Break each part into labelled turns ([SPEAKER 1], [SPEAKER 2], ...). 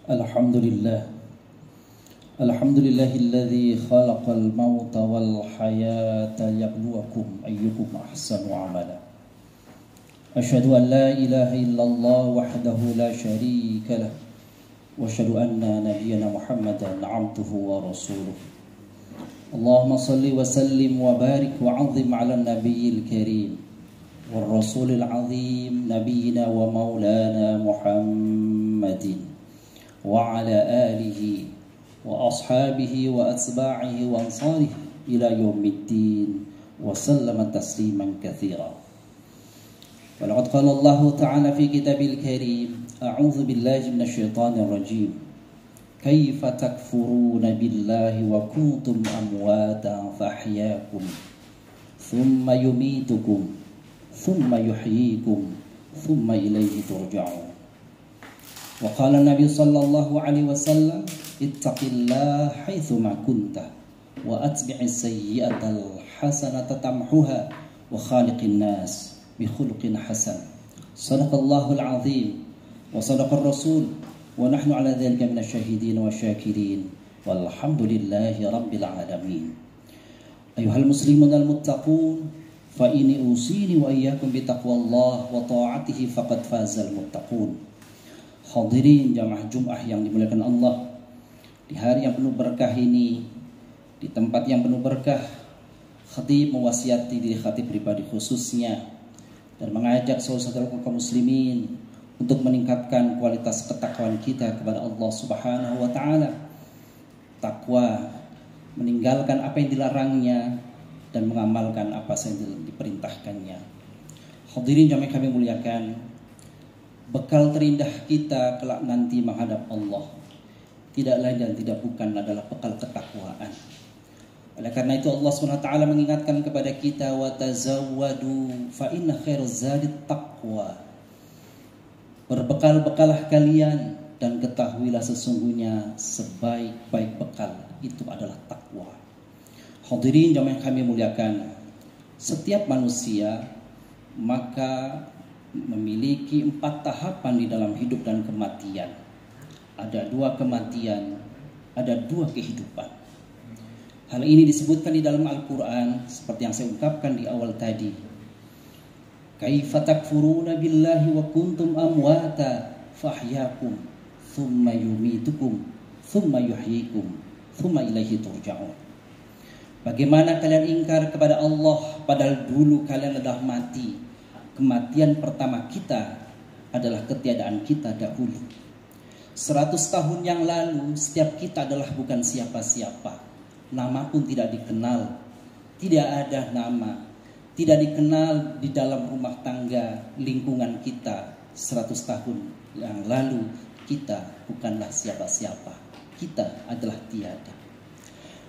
[SPEAKER 1] Alhamdulillah. Alhamdulillahilladzi khalaqal mauta wal hayata liyabluwakum ayyukum ahsanu amala. Asyhadu an la ilaha illallah wahdahu la syarika lah. Wa asyhadu anna nabiyyana Muhammadan 'abduhu wa rasuluh. Allahumma shalli wa sallim wa barik wa 'azzim 'alan nabiyil karim war rasulil 'azim nabiyyina wa maulana Muhammadin wa ala alihi wa ashabihi wa atba'ihi wa ansarihi ila yaumiddin wa sallama tasliman katsira. Wa laqad qala Allah ta'ala fi kitabil karim a'udzu billahi minasy syaithanir rajim kaifa takfuruna billahi wa kuntum amwatan fahyaakum thumma yumitukum thumma yuhyikum thumma ilayhi turja'un. Wa qala Nabi sallallahu alaihi wasallam ittaqillah haitsuma kunta wa atbi'is sayyi'atal hasanata tamhuha wa khaliqin nas bi khuluqin hasan. Shadaqallahul azim wa sadaqar rasul wa nahnu ala dzalika minasyahidin wa syakirin walhamdulillahi rabbil alamin. Ayuhal muslimun al muttaqun fa inni usini wa iyyakum bi taqwallah wa ta'atihi faqad fazal muttaqun. Hadirin jamaah Jumat yang dimuliakan Allah, di hari yang penuh berkah ini, di tempat yang penuh berkah, khatib mewasiati diri khatib pribadi khususnya dan mengajak saudara-saudara kaum muslimin untuk meningkatkan kualitas ketakwaan kita kepada Allah Subhanahu wa taala. Takwa, meninggalkan apa yang dilarangnya dan mengamalkan apa yang diperintahkannya. Hadirin jamaah kami muliakan, bekal terindah kita kelak nanti menghadap Allah tidak lain dan tidak bukan adalah bekal ketakwaan. Oleh karena itu Allah SWT mengingatkan kepada kita, wa tazawwadu fa inna khairaz zadi taqwa. Berbekal-bekalah kalian dan ketahuilah sesungguhnya sebaik-baik bekal itu adalah takwa. Hadirin jamaah kami muliakan, setiap manusia maka memiliki 4 tahapan di dalam hidup dan kematian. Ada 2 kematian, ada 2 kehidupan. Hal ini disebutkan di dalam Al-Quran seperti yang saya ungkapkan di awal tadi. Kaifa takfuruna billahi wa kuntum amwata fahyaakum thumma yumitukum thumma yuhyikum thumma ilaihi turja'un. Bagaimana kalian ingkar kepada Allah padahal dulu kalian adalah mati. Kematian pertama kita adalah ketiadaan kita dahulu. 100 tahun yang lalu setiap kita adalah bukan siapa-siapa. Nama pun tidak dikenal. Tidak ada nama. Tidak dikenal di dalam rumah tangga lingkungan kita. 100 tahun yang lalu kita bukanlah siapa-siapa. Kita adalah tiada.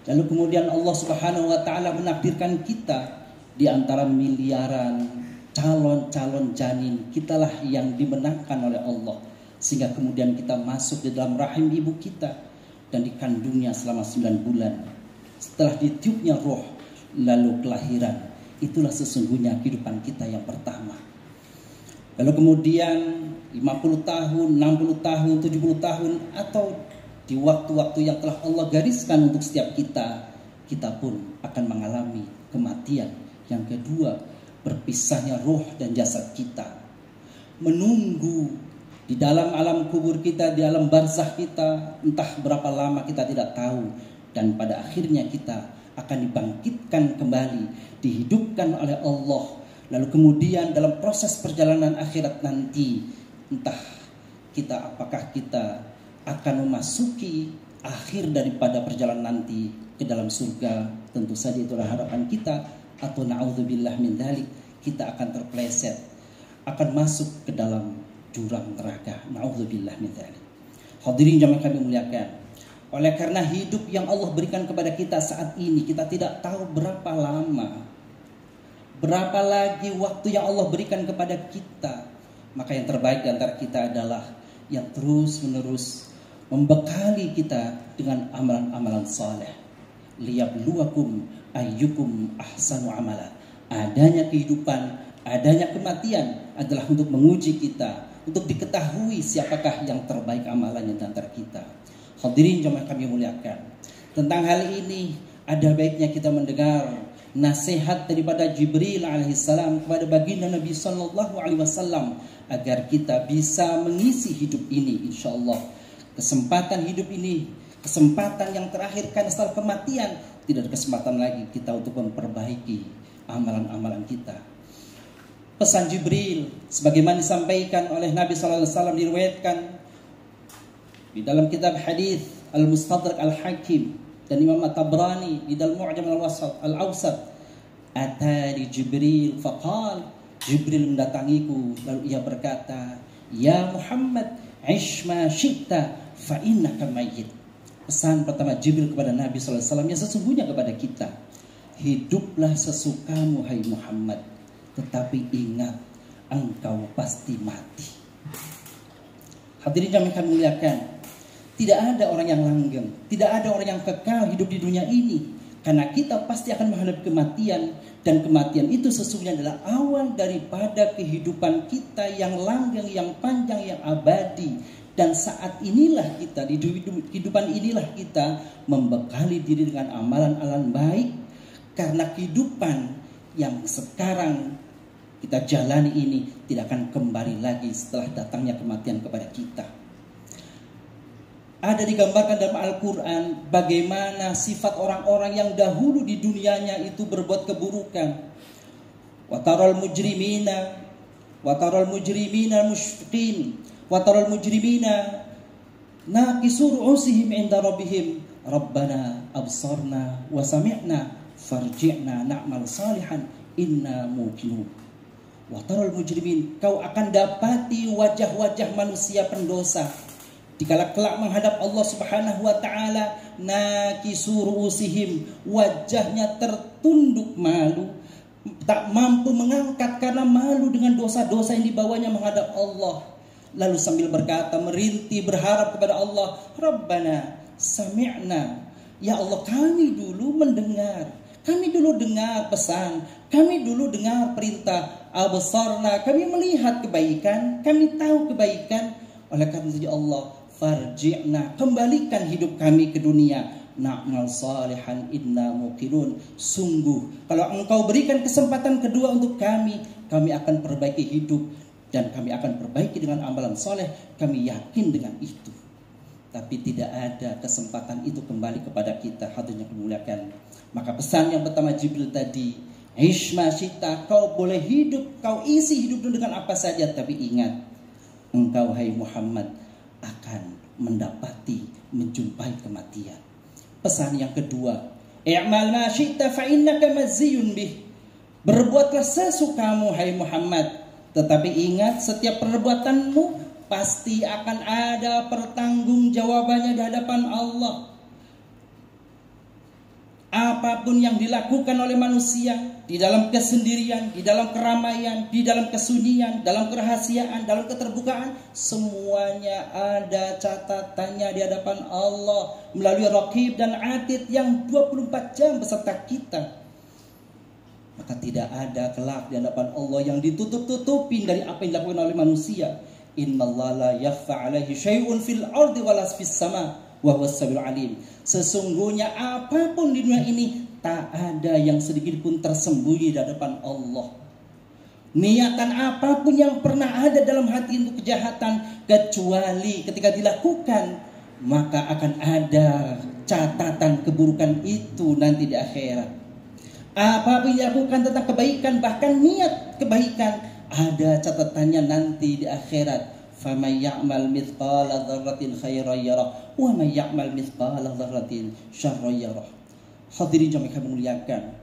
[SPEAKER 1] Lalu kemudian Allah Subhanahu wa taala menakdirkan kita di antara miliaran calon-calon janin, kitalah yang dimenangkan oleh Allah sehingga kemudian kita masuk di dalam rahim ibu kita dan dikandungnya selama 9 bulan. Setelah ditiupnya roh lalu kelahiran, itulah sesungguhnya kehidupan kita yang pertama. Lalu kemudian 50 tahun, 60 tahun, 70 tahun atau di waktu-waktu yang telah Allah gariskan untuk setiap kita, kita pun akan mengalami kematian. Yang kedua, berpisahnya roh dan jasad kita, menunggu di dalam alam kubur kita, di alam barzakh kita, entah berapa lama kita tidak tahu, dan pada akhirnya kita akan dibangkitkan kembali, dihidupkan oleh Allah. Lalu kemudian dalam proses perjalanan akhirat nanti, entah apakah kita akan memasuki akhir daripada perjalanan nanti ke dalam surga, tentu saja itulah harapan kita, atau na'udzubillah min dzalik, kita akan terpleset, akan masuk ke dalam jurang neraka. Na'udzubillah min dzalik. Hadirin jamaah kami muliakan, oleh karena hidup yang Allah berikan kepada kita saat ini, kita tidak tahu berapa lama, berapa lagi waktu yang Allah berikan kepada kita. Maka yang terbaik di antara kita adalah yang terus menerus membekali kita dengan amalan-amalan saleh. Liyabluwakum ayyukum ahsanu amala. Adanya kehidupan, adanya kematian adalah untuk menguji kita, untuk diketahui siapakah yang terbaik amalannya di antara kita. Hadirin jemaah kami muliakan. Tentang hal ini ada baiknya kita mendengar nasihat daripada Jibril alaihissalam kepada baginda Nabi sallallahu alaihi wasallam agar kita bisa mengisi hidup ini, insyaallah. Kesempatan hidup ini, kesempatan yang terakhir karena setelah kematian tidak ada kesempatan lagi kita untuk memperbaiki amalan-amalan kita. Pesan Jibril sebagaimana disampaikan oleh Nabi sallallahu alaihi wasallam diriwayatkan di dalam kitab hadis Al-Mustadrak Al-Hakim dan Imam At-Tabrani di dalam Mu'jam Al-Awsat. Atani Jibril faqal, Jibril mendatangiku lalu ia berkata, ya Muhammad, ish ma syi'ta fa innaka mayyit. Pesan pertama Jibril kepada Nabi sallallahu alaihi wasallam yang sesungguhnya kepada kita, hiduplah sesukamu hai Muhammad, tetapi ingat engkau pasti mati. Hadirin yang kami muliakan, tidak ada orang yang langgeng, tidak ada orang yang kekal hidup di dunia ini, karena kita pasti akan menghadapi kematian, dan kematian itu sesungguhnya adalah awal daripada kehidupan kita yang langgeng, yang panjang, yang abadi. Dan saat inilah kita, di kehidupan inilah kita membekali diri dengan amalan-amalan baik, karena kehidupan yang sekarang kita jalani ini tidak akan kembali lagi setelah datangnya kematian kepada kita. Ada digambarkan dalam Al-Quran bagaimana sifat orang-orang yang dahulu di dunianya itu berbuat keburukan. Wataral mujrimina musyfiqin, wataral mujrimina naqisu ru'usihim inda rabbihim, rabbana absarna wa sami'na farji'na na'mal salihan inna muqinun. Wataral mujrimin, kau akan dapati wajah-wajah manusia pendosa dikala kelak menghadap Allah Subhanahu wa taala, naqisu ru'usihim, wajahnya tertunduk malu, tak mampu mengangkat karena malu dengan dosa-dosa yang dibawanya menghadap Allah. Lalu sambil berkata, merintih berharap kepada Allah, Rabbana sami'na, ya Allah kami dulu mendengar, kami dulu dengar pesan, kami dulu dengar perintah, absarna, kami melihat kebaikan, kami tahu kebaikan. Oleh karena itu Allah, farji'na, kembalikan hidup kami ke dunia, na'mal salihan inna muqinun, sungguh kalau engkau berikan kesempatan kedua untuk kami akan perbaiki hidup dan kami akan perbaiki dengan amalan soleh, kami yakin dengan itu. Tapi tidak ada kesempatan itu kembali kepada kita. Hadirin yang dimuliakan, maka pesan yang pertama Jibril tadi, ish ma syi'ta, kau boleh hidup, kau isi hidup dengan apa saja, tapi ingat engkau hai Muhammad akan mendapati, menjumpai kematian. Pesan yang kedua, i'mal ma syi'ta fa innaka mazziyun bih, berbuatlah sesukamu hai Muhammad, tetapi ingat setiap perbuatanmu pasti akan ada pertanggungjawabannya di hadapan Allah. Apapun yang dilakukan oleh manusia, di dalam kesendirian, di dalam keramaian, di dalam kesunyian, dalam kerahasiaan, dalam keterbukaan, semuanya ada catatannya di hadapan Allah melalui Raqib dan Atid yang 24 jam beserta kita. Maka tidak ada kelak di hadapan Allah yang ditutup-tutupin dari apa yang dilakukan oleh manusia. Innallaha la yakhfa 'alaihi syai'un fil ardi wala fis sama' wa huwas samiul alim. Sesungguhnya apapun di dunia ini tak ada yang sedikit pun tersembunyi di hadapan Allah. Niatan apapun yang pernah ada dalam hati untuk kejahatan, kecuali ketika dilakukan maka akan ada catatan keburukan itu nanti di akhirat. Apapun yang dilakukan tentang kebaikan, bahkan niat kebaikan, ada catatannya nanti di akhirat. فَمَنْ يَعْمَلْ مِثْقَالَ ذَرَّةٍ خَيْرًا يَرَهُ وَمَنْ يَعْمَلْ مِثْقَالَ ذَرَّةٍ شَرًّا يَرَهُ. Hadirin jemaah kami muliakan,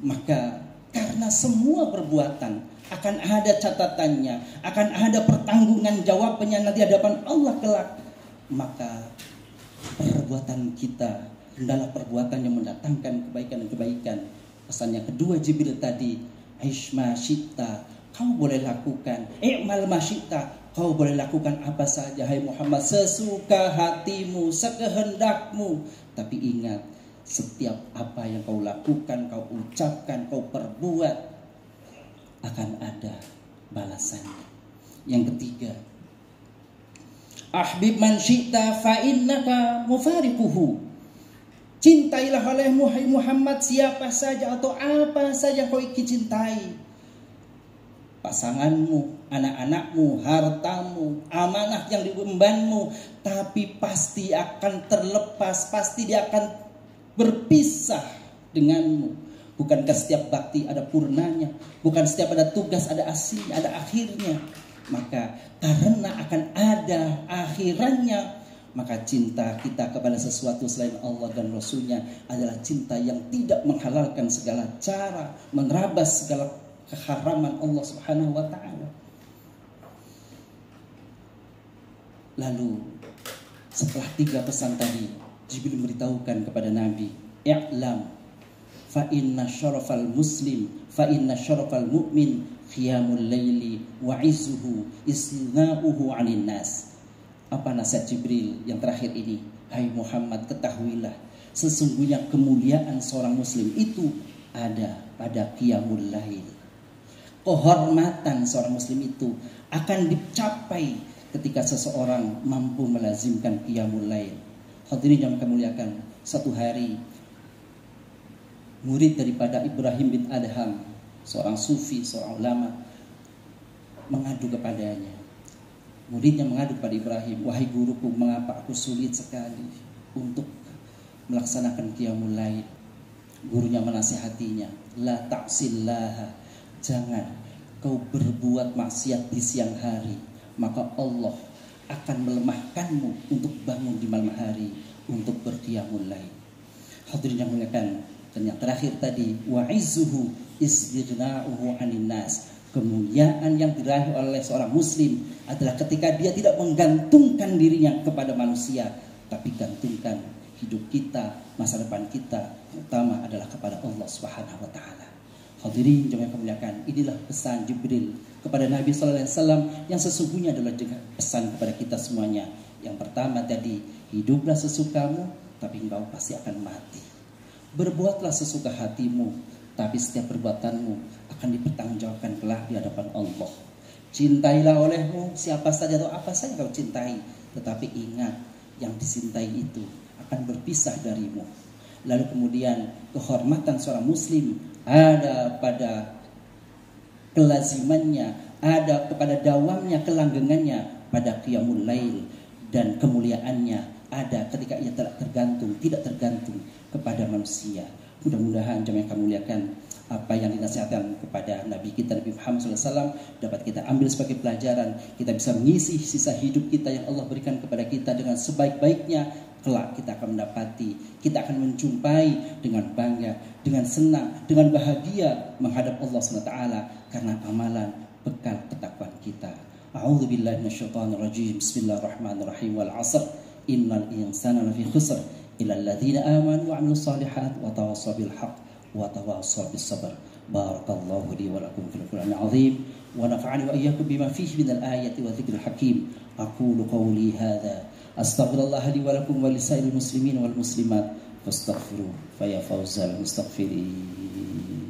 [SPEAKER 1] maka karena semua perbuatan akan ada catatannya, akan ada pertanggungan jawabnya nanti hadapan Allah kelak, maka perbuatan kita adalah perbuatan yang mendatangkan kebaikan dan kebaikan. Pesan yang kedua Jibril tadi, aish ma syi'ta, kau boleh lakukan, i'mal ma syi'ta, kau boleh lakukan apa saja hai Muhammad, sesuka hatimu, sekehendakmu. Tapi ingat, setiap apa yang kau lakukan, kau ucapkan, kau perbuat, akan ada balasannya. Yang ketiga, ahbib man syi'ta fa innaka mufariquhu. Cintailah olehmu hai Muhammad siapa saja atau apa saja kau cintai. Pasanganmu, anak-anakmu, hartamu, amanah yang diembanmu, tapi pasti akan terlepas, pasti dia akan berpisah denganmu. Bukankah setiap bakti ada purnanya? Bukan setiap ada tugas ada akhirnya, ada akhirnya. Maka karena akan ada akhirannya, maka cinta kita kepada sesuatu selain Allah dan Rasulnya adalah cinta yang tidak menghalalkan segala cara, menerabas segala keharaman Allah Subhanahu wa ta'ala. Lalu setelah 3 pesan tadi, Jibril memberitahukan kepada Nabi, i'lam fa inna syarafal muslim fa inna syarafal mu'min qiyamul laili wa izzuhu istina'uhu 'anil nas. Apa nasihat Jibril yang terakhir ini? Hai Muhammad, ketahuilah sesungguhnya kemuliaan seorang muslim itu ada pada qiyamul lail. Kehormatan seorang muslim itu akan dicapai ketika seseorang mampu melazimkan qiyamul lail. Hadirin yang kami muliakan, satu hari murid daripada Ibrahim bin Adham, seorang sufi, seorang ulama, mengadu kepadanya. Muridnya mengadu kepada Ibrahim, wahai guruku, mengapa aku sulit sekali untuk melaksanakan qiyamul lail? Gurunya menasihatinya, la ta'sillaha, jangan kau berbuat maksiat di siang hari, maka Allah akan melemahkanmu untuk bangun di malam hari untuk berqiyamul lail. Hadirin yang muliakan, dan yang terakhir tadi, wa izzuhu istighna'uhu 'anil nas. Kemuliaan yang diraih oleh seorang muslim adalah ketika dia tidak menggantungkan dirinya kepada manusia, tapi gantungkan hidup kita, masa depan kita, utama adalah kepada Allah Subhanahu wa ta'ala. Hadirin yang kemuliakan, inilah pesan Jibril kepada Nabi sallallahu alaihi wasallam yang sesungguhnya adalah juga pesan kepada kita semuanya. Yang pertama tadi, hiduplah sesukamu, tapi engkau pasti akan mati. Berbuatlah sesuka hatimu, tapi setiap perbuatanmu akan dipertanggungjawabkan kelak di hadapan Allah. Cintailah olehmu siapa saja atau apa saja kau cintai, tetapi ingat yang dicintai itu akan berpisah darimu. Lalu kemudian kehormatan seorang muslim ada pada kelazimannya, ada kepada dawamnya, kelanggengannya pada qiyamul lail, dan kemuliaannya ada ketika ia tidak tergantung kepada manusia. Mudah-mudahan jemaah yang kami muliakan, apa yang dinasihatkan kepada Nabi kita Nabi Muhammad SAW dapat kita ambil sebagai pelajaran. Kita bisa mengisi sisa hidup kita yang Allah berikan kepada kita dengan sebaik-baiknya. Kelak kita akan mendapati, kita akan menjumpai dengan bangga, dengan senang, dengan bahagia menghadap Allah SWT karena amalan bekal ketakwaan kita. A'udzubillahi minasyaitonirrajim. Bismillahirrahmanirrahim. Wal 'asr innal insana lafi khusr illa alladzina amanu wa 'amilus shalihat wa tawassaw bil haqq wa tawassaw bis sabr. Barakallahu li wa lakum fil Qur'anil 'azim wa nafa'ani wa iyyakum bima fihi minal ayati wa dzikril hakim. Aqulu qawli hadza astaghfirullah li wa lakum wa lisairil muslimin wal muslimat fastaghfiruh fa ya fawzal mustaghfirin.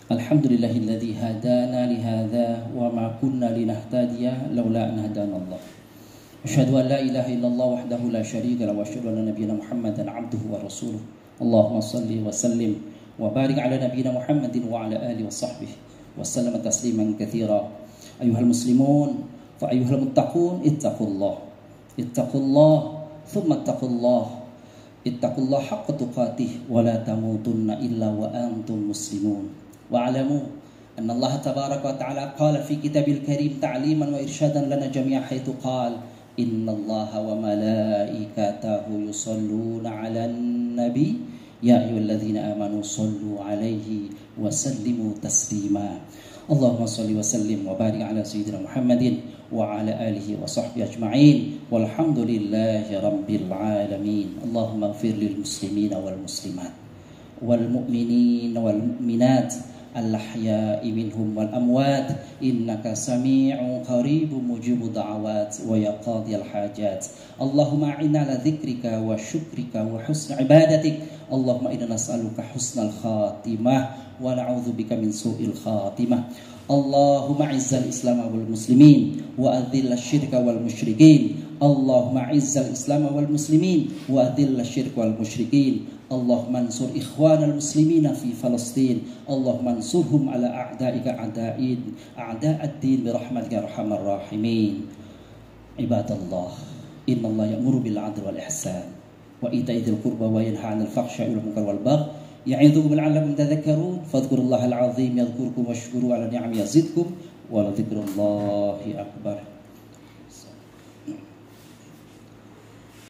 [SPEAKER 1] Alhamdulillahilladzi hadana li hadza wa ma kunna linahtadiya laula an hadana Allah. Asyhadu an la ilaha illallah wahdahu la syarika lahu wa asyhadu anna nabiyyana Muhammadan abduhu wa rasuluh. Allahumma shalli wa sallim wa barik ala nabiyyina Muhammadin wa ala alihi wa sahbihi wa sallama tasliman katsira. Ayyuhal muslimun fa ayyuhal muttaqun ittaqullah thumma ittaqullah. Ittaqullah haqqa tuqatih wa la tamutunna illa wa antum muslimun. Wa'lamu anna Allah tabaraka wa ta'ala qala fi kitabil karim ta'liman wa irsyadan lana jami'an haitsu qala inna Allaha wa malaikatahu yusalluna 'alan nabi ya ayyuhalladzina amanu sallu 'alaihi wa sallimu taslima. Allahumma shalli wa sallim wa barik ala sayyidina Muhammadin wa ala alihi wa sahbihi ajma'in walhamdulillahi rabbil alamin. Allahumma ighfir lil muslimina wal muslimat wal mu'minina wal mu'minat الأحياء منهم والأموات إنك سميع قريب مجيب الدعوات ويا قاضي الحاجات اللهم أعنا على ذكرك وشكرك وحسن عبادتك اللهم إنا نسألك حسن الخاتمة ونعوذ بك من سوء الخاتمة اللهم أعز الإسلام والمسلمين وأذل الشرك والمشركين اللهم أعز الإسلام والمسلمين وأذل الشرك والمشركين اللهم انصر إخوان المسلمين في فلسطين اللهم انصرهم على أعدائك أعداء الدين برحمتك يا أرحم الراحمين عباد الله إن الله يأمر بالعدل والإحسان وإيتاء ذي القربى وينهى عن الفحشاء والمنكر والبغي يعظكم لعلكم تذكرون فاذكروا الله العظيم يذكركم واشكروا على نعمه يزدكم ولذكر الله أكبر